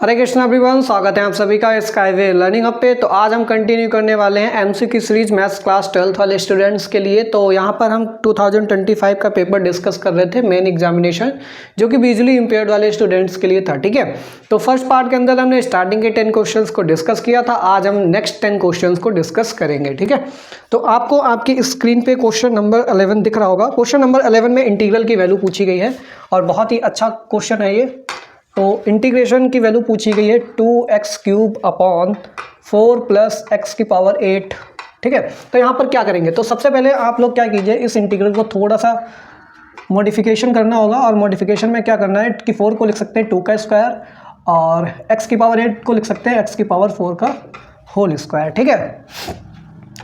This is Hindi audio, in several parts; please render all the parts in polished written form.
हरे कृष्णा एवरीवन, स्वागत है आप सभी का स्काईवे लर्निंग हब पे। तो आज हम कंटिन्यू करने वाले हैं एमसी की सीरीज मैथ्स क्लास 12th वाले स्टूडेंट्स के लिए। तो यहाँ पर हम 2025 का पेपर डिस्कस कर रहे थे, मेन एग्जामिनेशन, जो कि विजुअली इम्पेयर्ड वाले स्टूडेंट्स के लिए था। ठीक है, तो फर्स्ट पार्ट के अंदर हमने स्टार्टिंग के 10 क्वेश्चंस को डिस्कस किया था। आज हम नेक्स्ट 10 क्वेश्चंस को डिस्कस करेंगे। ठीक है, तो आपको आपकी स्क्रीन पे क्वेश्चन नंबर 11 दिख रहा होगा। क्वेश्चन नंबर 11 में इंटीग्रल की वैल्यू पूछी गई है और बहुत ही अच्छा क्वेश्चन है ये। तो इंटीग्रेशन की वैल्यू पूछी गई है 2x³ अपॉन 4 + x⁸। ठीक है, तो यहाँ पर क्या करेंगे, तो सबसे पहले आप लोग क्या कीजिए, इस इंटीग्रल को थोड़ा सा मॉडिफिकेशन करना होगा। और मॉडिफिकेशन में क्या करना है कि 4 को लिख सकते हैं 2 का स्क्वायर और x⁸ को लिख सकते हैं x⁴ का होल स्क्वायर। ठीक है,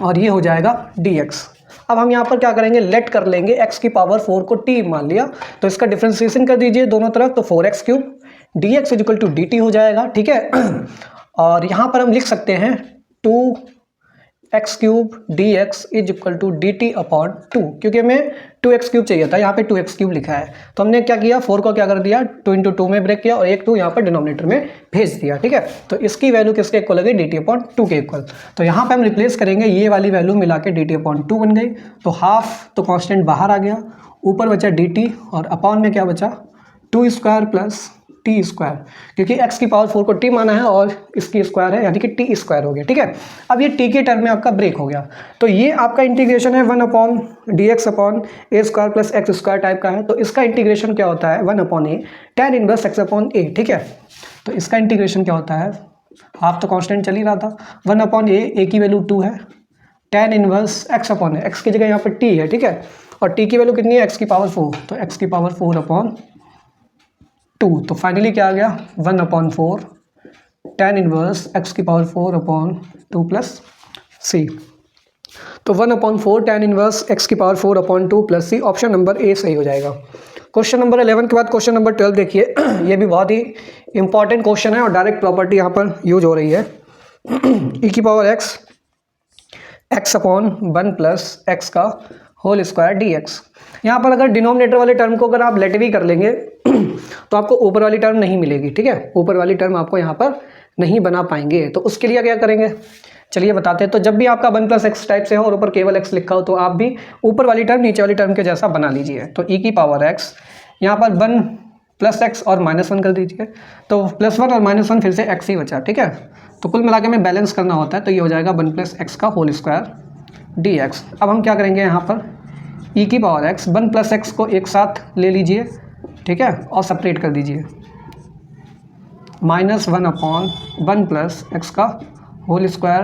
और ये हो जाएगा dx। अब हम यहाँ पर क्या करेंगे, लेट कर लेंगे x⁴ को t मान लिया, तो इसका डिफ्रेंसिएशन कर दीजिए दोनों तरफ, तो 4x³ dx = dt हो जाएगा। ठीक है, और यहाँ पर हम लिख सकते हैं 2x³ dx = dt/2, क्योंकि हमें 2x³ चाहिए था, यहाँ पे 2x³ लिखा है। तो हमने क्या किया, 4 को क्या कर दिया, 2 × 2 में ब्रेक किया और एक 2 यहाँ पर डिनोमिनेटर में भेज दिया। ठीक है, तो इसकी वैल्यू किसके इक्वल लगी, dt/2 के इक्वल। तो यहाँ पे हम रिप्लेस करेंगे, ये वाली वैल्यू मिला के dt/2 बन गई। तो हाफ तो कांस्टेंट बाहर आ गया, ऊपर बचा dt और अपॉन में क्या बचा 2² + t², क्योंकि x⁴ को t माना है और इसकी स्क्वायर है, यानी कि t² हो गया। ठीक है, अब ये t के टर्म में आपका ब्रेक हो गया। तो ये आपका इंटीग्रेशन है 1/dx/a² + x² टाइप का है। तो इसका इंटीग्रेशन क्या होता है, 1/a tan 1 x/a। ठीक है, तो इसका इंटीग्रेशन क्या होता है, हाफ तो कांस्टेंट चल ही रहा था, 1/a की वैल्यू 2 है, tan 1 x/a, x की जगह यहाँ पर t है। ठीक है, और t की वैल्यू कितनी है, x⁴, तो x⁴/2। तो फाइनली क्या आ गया, 1/4 tan 1 x⁴/2 + c। तो 1/4 tan 1 x⁴/2 + c, option number A सही हो जाएगा। क्वेश्चन नंबर 11 के बाद क्वेश्चन नंबर 12 देखिए। ये भी बहुत ही इंपॉर्टेंट क्वेश्चन है और डायरेक्ट प्रॉपर्टी यहाँ पर यूज हो रही है। e⁻x x/1 + x का होल स्क्वायर dx। यहाँ पर अगर डिनोमिनेटर वाले टर्म को अगर आप लेट भी कर लेंगे तो आपको ऊपर वाली टर्म नहीं मिलेगी। ठीक है, ऊपर वाली टर्म आपको यहाँ पर नहीं बना पाएंगे। तो उसके लिए क्या करेंगे, चलिए बताते हैं। तो जब भी आपका 1 + x टाइप से हो और ऊपर केवल x लिखा हो, तो आप भी ऊपर वाली टर्म नीचे वाली टर्म के जैसा बना लीजिए। तो e⁻x यहाँ पर 1 + x और -1 कर दीजिए, तो +1 और -1 फिर से x ही बचा। ठीक है, तो कुल मिला के में बैलेंस करना होता है, तो ये हो जाएगा 1 + x का होल स्क्वायर dx। अब हम क्या करेंगे, यहाँ पर e⁻x 1 + x को एक साथ ले लीजिए। ठीक है, और सेपरेट कर दीजिए, -1/1 + x का होल स्क्वायर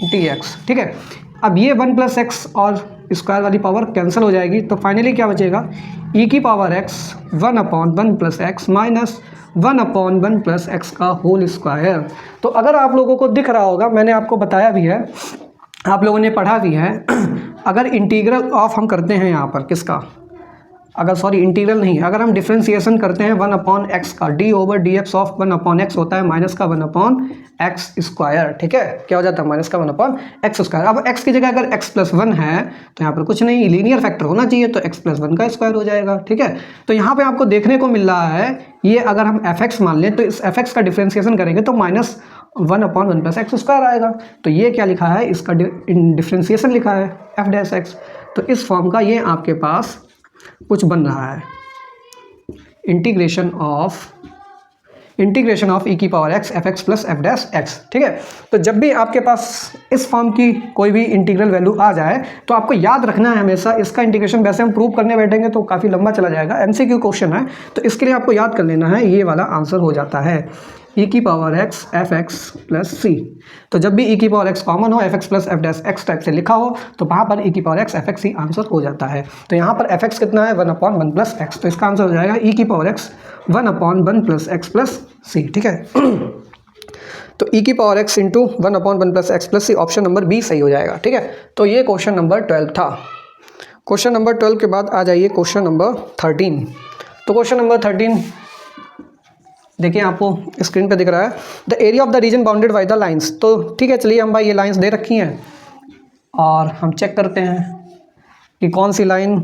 dx। ठीक है, अब ये 1 + x और स्क्वायर वाली पावर कैंसिल हो जाएगी, तो फाइनली क्या बचेगा, e⁻x 1/1 + x - 1/1 + x का होल स्क्वायर। तो अगर आप लोगों को दिख रहा होगा, मैंने आपको बताया भी है, आप लोगों ने पढ़ा भी है, अगर इंटीग्रल ऑफ हम करते हैं यहाँ पर किसका, इंटीग्रल नहीं, अगर हम डिफ्रेंसिएशन करते हैं 1/x का, d/dx ऑफ 1/x होता है माइनस का 1/x²। ठीक है, क्या हो जाता है, माइनस का 1/x²। अब x की जगह अगर x + 1 है तो यहाँ पर कुछ नहीं, लीनियर फैक्टर होना चाहिए, तो x + 1 का स्क्वायर हो जाएगा। ठीक है, तो यहाँ पे आपको देखने को मिल रहा है, ये अगर हम fx मान लें तो इस fx का डिफ्रेंसिएशन करेंगे तो -1/1 + x² आएगा। तो ये क्या लिखा है, इसका डिफ्रेंसिएशन लिखा है f'(x). तो इस फॉर्म का ये आपके पास कुछ बन रहा है, integration of e⁻x fx + f'(x). ठीक है, तो जब भी आपके पास इस फॉर्म की कोई भी इंटीग्रल वैल्यू आ जाए तो आपको याद रखना है हमेशा इसका इंटीग्रेशन। वैसे हम प्रूव करने बैठेंगे तो काफ़ी लंबा चला जाएगा, MCQ क्वेश्चन है, तो इसके लिए आपको याद कर लेना है, ये वाला आंसर हो जाता है e⁻x fx + c। तो जब भी e⁻x कॉमन हो, fx + f'(x) टाइप से लिखा हो, तो वहाँ पर e⁻x fx ही आंसर हो जाता है। तो यहाँ पर fx कितना है, 1/1 + x, तो इसका आंसर हो जाएगा e⁻x 1/1 + x + c। ठीक है, तो e⁻x × 1/1 + x + c, option number B सही हो जाएगा। ठीक है, तो ये क्वेश्चन नंबर 12 था। क्वेश्चन नंबर 12 के बाद आ जाइए क्वेश्चन नंबर 13। तो क्वेश्चन नंबर 13 देखिए, आपको स्क्रीन पे दिख रहा है, the area of the reason bounded by the lines. तो ठीक है, चलिए हम भाई ये लाइंस दे रखी हैं और हम चेक करते हैं कि कौन सी लाइन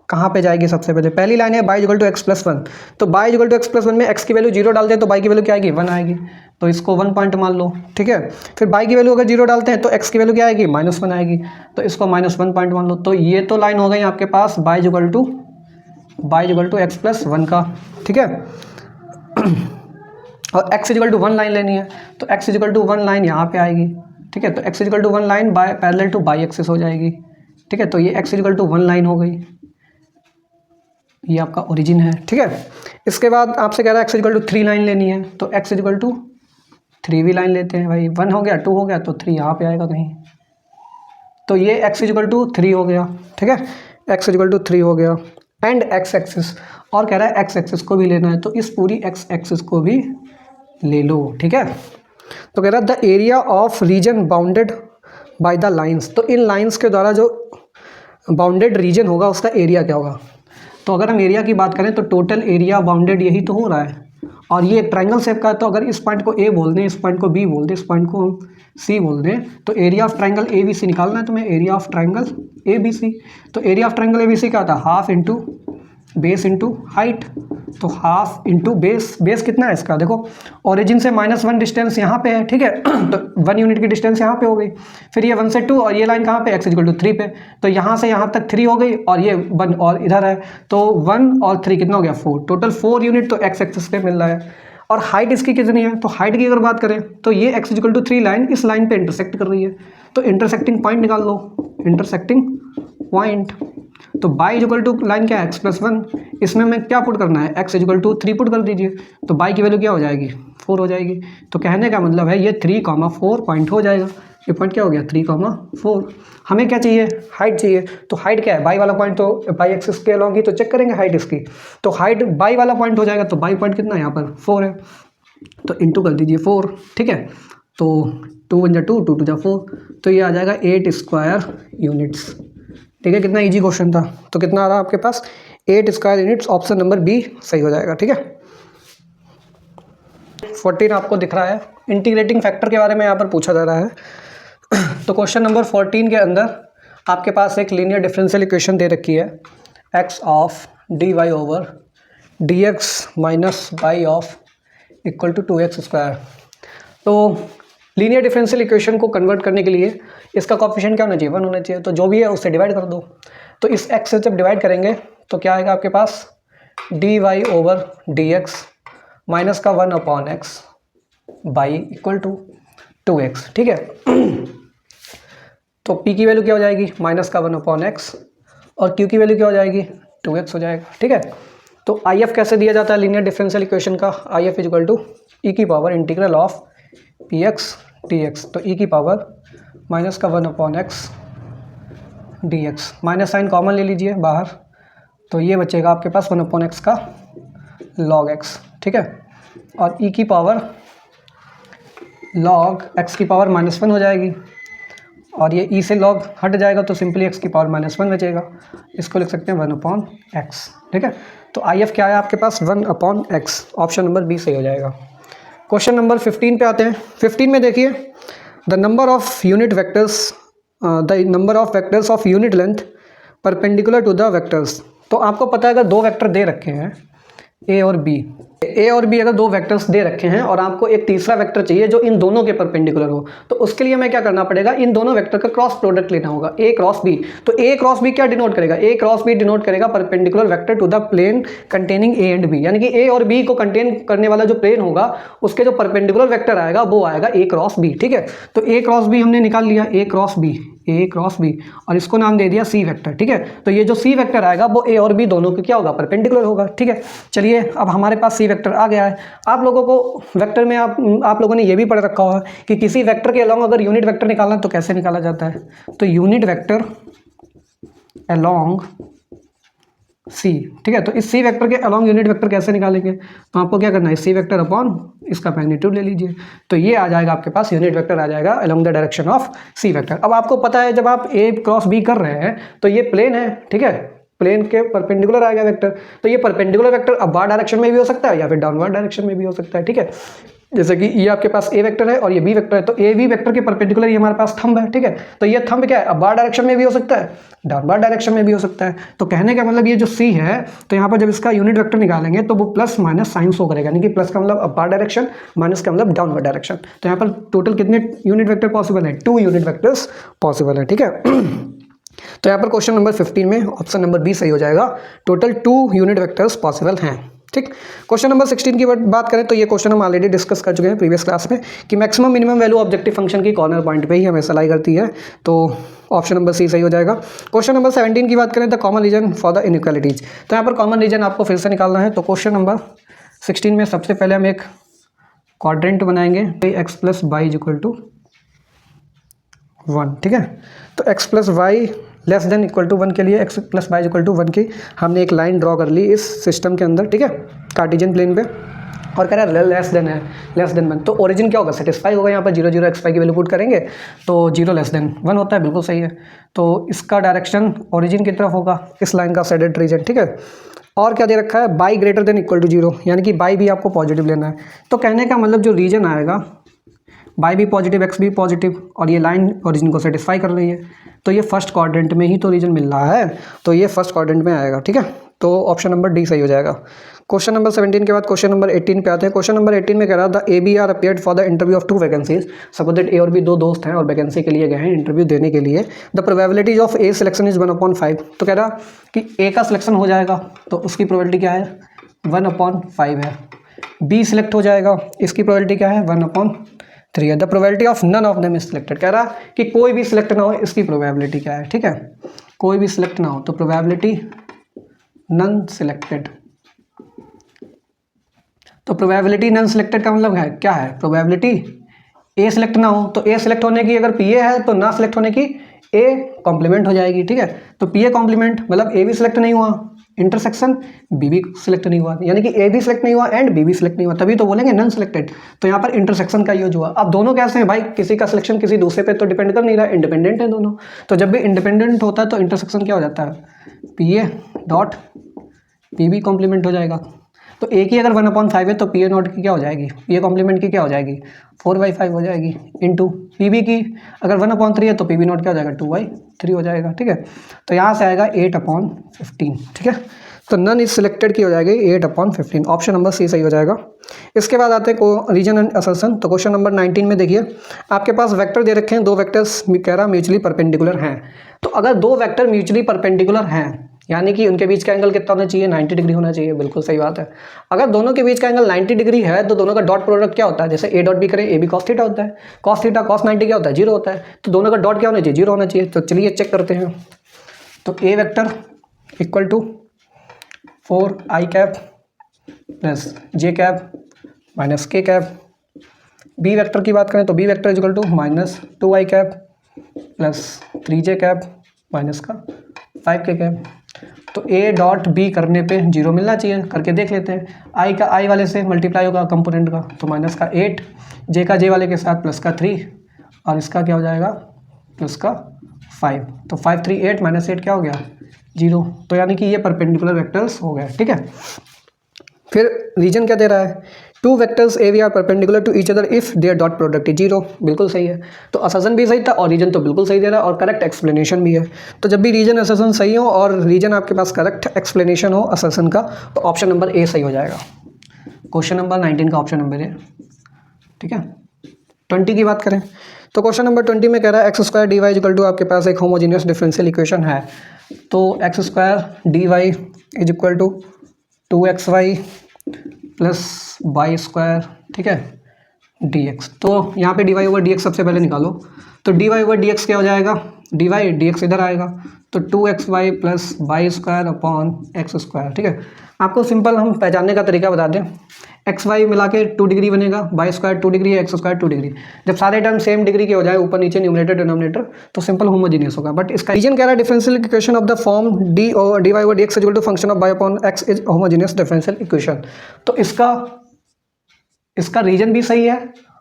कहाँ पे जाएगी सबसे पहले? पहली लाइन है y equal to x plus one, तो y equal to x plus one में x की वैल्यू 0 डालते हैं तो y की वैल्यू क्या आएगी? 1 आएगी, तो इसको 1 पॉइंट मान लो, ठीक है। फिर y की वैल्यू अगर 0 डालते हैं तो x की वैल्यू क्या आएगी? -1 आएगी, तो इसको -1 पॉइंट मान लो। तो ये तो लाइन हो गई आपके पास y equal to x plus one का, ठीक है। और x इक्वल टू 1 लाइन लेनी है, तो x इक्वल टू 1 लाइन यहाँ पे आएगी, ठीक है। तो x equal to 1 line by parallel to y axis हो जाएगी, ठीक है। तो ये x इक्वल टू 1 लाइन हो गई, ये आपका ओरिजिन है, ठीक है। इसके बाद आपसे कह रहा है x इक्वल टू 3 लाइन लेनी है, तो x इक्वल टू 3 भी लाइन लेते हैं भाई। 1 हो गया, 2 हो गया, तो 3 यहाँ पे आएगा कहीं, तो ये x इक्वल टू 3 हो गया, ठीक है। x इक्वल टू 3 हो गया एंड x एक्सिस, और कह रहा है x एक्सिस को भी लेना है, तो इस पूरी x एक्सिस को भी ले लो, ठीक है। तो कह रहा है the area of reason bounded by the lines, तो इन लाइंस के द्वारा जो बाउंडेड रीजन होगा उसका एरिया क्या होगा? तो अगर हम एरिया की बात करें तो टोटल एरिया बाउंडेड यही तो हो रहा है, और ये एक ट्रायंगल शेप का है, तो अगर इस पॉइंट को A बोल दें, इस पॉइंट को B बोल दें, इस पॉइंट को हम C बोल दें, तो एरिया ऑफ ट्रायंगल ABC निकालना है तुम्हें, एरिया ऑफ ट्रायंगल ABC। तो एरिया ऑफ ट्रायंगल ABC क्या था? Half into base into height, तो हाफ इंटू बेस, बेस कितना है इसका? देखो ओरिजिन से -1 डिस्टेंस यहाँ पे है, ठीक है। तो 1 यूनिट की डिस्टेंस यहाँ पे हो गई, फिर ये 1 से 2 और ये लाइन कहाँ पे? x इक्वल टू 3 पे, तो यहाँ से यहाँ तक 3 हो गई और ये 1 और इधर है, तो 1 और 3 कितना हो गया? 4, टोटल 4 यूनिट तो x एक्सिस पे मिल रहा है। और हाइट इसकी कितनी है? तो हाइट की अगर बात करें तो ये x इक्वल टू 3 लाइन इस लाइन पे इंटरसेक्ट कर रही है, तो इंटरसेक्टिंग पॉइंट निकाल लो, इंटरसेक्टिंग पॉइंट। तो y इक्वल टू लाइन क्या है? x प्लस 1, इसमें मैं क्या पुट करना है? x इक्वल टू 3 पुट कर दीजिए, तो y की वैल्यू क्या हो जाएगी? 4 हो जाएगी। तो कहने का मतलब है ये 3,4 पॉइंट हो जाएगा, ये पॉइंट क्या हो गया? 3,4। हमें क्या चाहिए? हाइट चाहिए, तो हाइट क्या है? y वाला पॉइंट तो y एक्सिस के अलॉन्ग ही, तो चेक करेंगे हाइट इसकी, तो हाइट y वाला पॉइंट हो जाएगा, तो y पॉइंट कितना है यहाँ पर? 4 है, तो इंटू कर दीजिए 4, ठीक है। तो 2 1 जा 2, 2 2 जा 4, तो ये आ जाएगा 8 स्क्वायर यूनिट्स, ठीक है। कितना इजी क्वेश्चन था, तो कितना आ रहा है आपके पास? 8 square units, option number B सही हो जाएगा, ठीक है। 14 आपको दिख रहा है, इंटीग्रेटिंग फैक्टर के बारे में यहाँ पर पूछा जा रहा है। तो क्वेश्चन नंबर 14 के अंदर आपके पास एक लीनियर डिफरेंशियल इक्वेशन दे रखी है, x of dy over dx minus y of equal to 2x square. तो लीनियर डिफरेंशियल इक्वेशन को कन्वर्ट करने के लिए इसका कोफिशिएंट क्या होना चाहिए? 1 होना चाहिए, तो जो भी है उससे डिवाइड कर दो। तो इस x से जब डिवाइड करेंगे तो क्या आएगा आपके पास? dy ओवर dx माइनस का 1 upon x y equal to 2x, ठीक है। तो p की वैल्यू क्या हो जाएगी? माइनस का 1 अपॉन x, और q की वैल्यू क्या हो जाएगी? 2x हो जाएगा, ठीक है। तो IF कैसे दिया जाता है लीनियर डिफरेंशियल इक्वेशन का? IF इक्वल टू e की power integral of px dx, तो e की पावर माइनस का 1 upon x dx, minus sign common ले लीजिए बाहर, तो ये बचेगा आपके पास 1 अपॉन x का log x, ठीक है। और e की पावर log x की पावर -1 हो जाएगी, और ये e से log हट जाएगा तो सिंपली x की पावर -1 बचेगा, इसको लिख सकते हैं 1 अपॉन x, ठीक है। तो IF क्या है आपके पास? 1 upon x, option number B सही हो जाएगा। क्वेश्चन नंबर 15 पे आते हैं। 15 में देखिए, the number of unit vectors of unit length perpendicular to the vectors. तो आपको पता है अगर 2 वेक्टर दे रखे हैं a और b, अगर 2 वेक्टर्स दे रखे हैं और आपको एक तीसरा वेक्टर चाहिए जो इन दोनों के परपेंडिकुलर हो, तो उसके लिए हमें क्या करना पड़ेगा? इन दोनों वेक्टर का क्रॉस प्रोडक्ट लेना होगा, a क्रॉस b। तो a क्रॉस b क्या डिनोट करेगा? a क्रॉस b डिनोट करेगा perpendicular vector to the plane containing a and b, यानी कि a और b को कंटेन करने वाला जो प्लेन होगा उसके जो परपेंडिकुलर वेक्टर आएगा वो आएगा a क्रॉस b, ठीक है। तो a क्रॉस b हमने निकाल लिया, a क्रॉस b, और इसको नाम दे दिया c वेक्टर, ठीक है। तो ये जो c वेक्टर आएगा वो a और b दोनों के क्या होगा? परपेंडिकुलर होगा, ठीक है। चलिए अब हमारे पास c वेक्टर आ गया है। आप लोगों को वेक्टर में आप लोगों ने ये भी पढ़ रखा होगा कि किसी वेक्टर के अलोंग अगर यूनिट वेक्टर निकालना तो कैसे निकाला जाता है? तो यूनिट वेक्टर अलोंग सी, ठीक है। तो इस सी वेक्टर के अलोंग यूनिट वेक्टर कैसे निकालेंगे? तो आपको क्या करना है? सी वेक्टर अपॉन इसका मैग्नीट्यूड ले लीजिए, तो ये आ जाएगा आपके पास यूनिट वेक्टर आ जाएगा along the direction of C vector. अब आपको पता है जब आप ए क्रॉस बी कर रहे हैं तो ये प्लेन है, ठीक है, प्लेन के परपेंडिकुलर आएगा वेक्टर। तो ये परपेंडिकुलर वेक्टर अपवर्ड डायरेक्शन में भी हो सकता है या फिर डाउनवर्ड डायरेक्शन में भी हो सकता है, ठीक है। जैसे कि ये आपके पास ए वेक्टर है और ये बी वेक्टर है, तो ए बी वेक्टर के परपेंडिकुलर ये हमारे पास थंब है, ठीक है। तो ये थंब क्या है, अपवर्ड डायरेक्शन में भी हो सकता है, डाउनवर्ड डायरेक्शन में भी हो सकता है। तो कहने का मतलब ये जो सी है, तो यहाँ पर जब इसका यूनिट वेक्टर निकालेंगे तो वो प्लस माइनस साइन शो करेगा, यानी कि प्लस का मतलब अपवर्ड डायरेक्शन, माइनस का मतलब डाउनवर्ड डायरेक्शन। तो यहाँ पर टोटल कितने यूनिट वेक्टर पॉसिबल है, 2 यूनिट वेक्टर्स पॉसिबल है, ठीक है। तो यहाँ पर क्वेश्चन नंबर 15 में ऑप्शन नंबर बी सही हो जाएगा, टोटल 2 यूनिट वेक्टर्स पॉसिबल हैं, ठीक। क्वेश्चन नंबर 16 की बात करें तो ये क्वेश्चन हम ऑलरेडी डिस्कस कर चुके हैं प्रीवियस क्लास में कि maximum minimum value objective function की कॉर्नर पॉइंट पे ही हमेशा लाई करती है, तो ऑप्शन नंबर सी सही हो जाएगा। क्वेश्चन नंबर 17 की बात करें the common reason for the inequalities, तो यहाँ पर कॉमन रीजन आपको फिर से निकालना है। तो क्वेश्चन नंबर 16 में सबसे पहले हम एक क्वाड्रेंट बनाएंगे, x plus y is equal to 1, ठीक है। तो x plus y less than equal to 1 के लिए, x plus y equal to 1 की हमने एक लाइन ड्रॉ कर ली इस सिस्टम के अंदर, ठीक है, कार्टेशियन प्लेन पे, और कह रहा है लेस देन है, लेस देन 1। तो ओरिजिन क्या होगा, सेटिस्फाई होगा। यहाँ पर 0 0 एक्स वाई की वैल्यू पुट करेंगे तो 0 लेस देन 1 होता है, बिल्कुल सही है। तो इसका डायरेक्शन ओरिजिन की तरफ होगा, इस लाइन का शेडेड रीजन, ठीक है। और क्या दे रखा है, by greater than equal to 0, यानी कि बाई भी आपको पॉजिटिव लेना है। तो कहने का मतलब जो रीजन आएगा, बाई भी पॉजिटिव एक्स भी पॉजिटिव, और ये लाइन ओरिजिन को सेटिस्फाई कर रही है, तो ये फर्स्ट क्वाड्रेंट में ही तो रीजन मिल रहा है, तो ये फर्स्ट क्वाड्रेंट में आएगा, ठीक है। तो ऑप्शन नंबर डी सही हो जाएगा। क्वेश्चन नंबर 17 के बाद क्वेश्चन नंबर 18 पे आते हैं। क्वेश्चन नंबर 18 में कह रहा था A B R appeared for the interview of 2 vacancies, suppose that A और बी 2 दोस्त हैं और वैकेंसी के लिए गए हैं इंटरव्यू देने के लिए। The probabilities of A selection is 1/5, तो कह रहा कि ए का सिलेक्शन हो जाएगा तो उसकी प्रोबेबिलिटी क्या है, 1/5 है। बी सिलेक्ट हो जाएगा, इसकी प्रोबेबिलिटी क्या है, 1/3 है। The probability of none of them is selected, कह रहा कि कोई भी सिलेक्ट ना हो, इसकी प्रोबेबिलिटी क्या है, ठीक है, कोई भी सिलेक्ट ना हो, तो प्रोबेबिलिटी नन सिलेक्टेड। तो प्रोबेबिलिटी नन सिलेक्टेड का मतलब है क्या है, प्रोबेबिलिटी ए सिलेक्ट ना हो, तो ए सिलेक्ट होने की अगर पी ए है तो ना सिलेक्ट होने की ए कॉम्प्लीमेंट हो जाएगी, ठीक है। तो पी ए कॉम्प्लीमेंट मतलब ए भी सिलेक्ट नहीं हुआ, इंटरसेक्शन बी भी सिलेक्ट नहीं हुआ, यानी कि ए भी सिलेक्ट नहीं हुआ एंड बी भी सिलेक्ट नहीं हुआ, तभी तो बोलेंगे नन सिलेक्टेड। तो यहाँ पर इंटरसेक्शन का यूज हुआ। अब दोनों कैसे हैं भाई, किसी का सिलेक्शन किसी दूसरे पे तो डिपेंड कर नहीं रहा, इंडिपेंडेंट है दोनों। तो जब भी इंडिपेंडेंट होता है तो इंटरसेक्शन क्या हो जाता है, P A dot P B complement हो जाएगा। तो ए की अगर 1/5 है तो पी ए नॉट की क्या हो जाएगी, पी ए कॉम्प्लीमेंट की क्या हो जाएगी, 4/5 हो जाएगी, इंटू पी बी की अगर 1/3 है तो पी बी नॉट क्या हो जाएगा, 2/3 हो जाएगा, ठीक है। तो यहाँ से आएगा 8/15, ठीक है। तो नन इज सिलेक्टेड की हो जाएगी 8/15, ऑप्शन नंबर सी सही हो जाएगा। इसके बाद आते हैं को रीजन एंड असर्शन। तो क्वेश्चन नंबर 19 में देखिए आपके पास वेक्टर दे रखे हैं, 2 वेक्टर्स कह रहा म्यूचुअली परपेंडिकुलर हैं। तो अगर 2 वेक्टर म्यूचुअली परपेंडिकुलर हैं यानी कि उनके बीच का एंगल कितना होना चाहिए, 90 डिग्री होना चाहिए, बिल्कुल सही बात है। अगर दोनों के बीच का एंगल 90 डिग्री है तो दोनों का डॉट प्रोडक्ट क्या होता है, जैसे ए डॉट बी करें, ए बी कॉस थीटा होता है, कॉस थीटा कॉस 90 क्या होता है, 0 होता है। तो दोनों का डॉट क्या होना चाहिए, 0 होना चाहिए। तो चलिए चेक करते हैं। तो A vector equal to 4i cap plus J cap minus K cap. B vector की बात करें तो B vector equal to -2i cap plus 3j cap minus का 5k कैप। तो ए डॉट बी करने पे 0 मिलना चाहिए, करके देख लेते हैं। आई का आई वाले से मल्टीप्लाई होगा कंपोनेंट का, तो माइनस का 8, जे का जे वाले के साथ प्लस का 3, और इसका क्या हो जाएगा प्लस का 5। तो 5 3 8 माइनस 8 क्या हो गया 0। तो यानी कि ये परपेंडिकुलर वेक्टर्स हो गए, ठीक है। फिर रीजन क्या दे रहा है, 2 vectors A V are perpendicular to each other if their dot product is 0, बिल्कुल सही है। तो असर्शन भी सही था और रीजन तो बिल्कुल सही दे रहा है और करेक्ट एक्सप्लेनेशन भी है। तो जब भी रीजन असर्शन सही हो और रीजन आपके पास करेक्ट एक्सप्लेनेशन हो असर्शन का, तो ऑप्शन नंबर ए सही हो जाएगा। क्वेश्चन नंबर 19 का ऑप्शन नंबर ए, ठीक है। 20 की बात करें तो क्वेश्चन नंबर 20 में कह रहा है x² dy इक्वल टू आपके पास एक होमोजीनियस डिफरेंशियल इक्वेशन है। तो x² dy is equal to 2xy plus y², ठीक है, dx। तो यहाँ पे dy/dx सबसे पहले निकालो। तो dy/dx क्या हो जाएगा, dy/dx इधर आएगा, तो 2xy प्लस y²/x², ठीक है। आपको सिंपल हम पहचानने का तरीका बता दें, xy मिला के 2 डिग्री बनेगा, y² 2 डिग्री है, x² 2 डिग्री। जब सारे टर्म सेम डिग्री के हो जाए ऊपर नीचे न्यूमरेटर डिनोमिनेटर, तो सिंपल होमोजीनियस होगा। बट इसका रीजन क्या है, differential equation of the form dy/dx equal to function of y/x is homogeneous differential equation. तो इसका रीजन भी सही है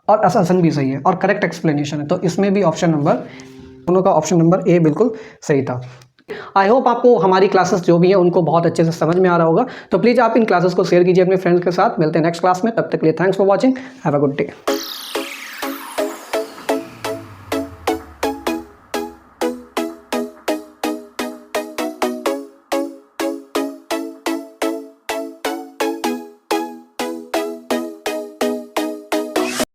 और असर्शन भी सही है और करेक्ट एक्सप्लेनेशन है। तो इसमें भी ऑप्शन नंबर, दोनों का ऑप्शन नंबर ए बिल्कुल सही था। आई होप आपको हमारी क्लासेस जो भी हैं उनको बहुत अच्छे से समझ में आ रहा होगा। तो प्लीज़ आप इन क्लासेस को शेयर कीजिए अपने फ्रेंड्स के साथ। मिलते हैं नेक्स्ट क्लास में, तब तक के लिए thanks for watching, have a good day.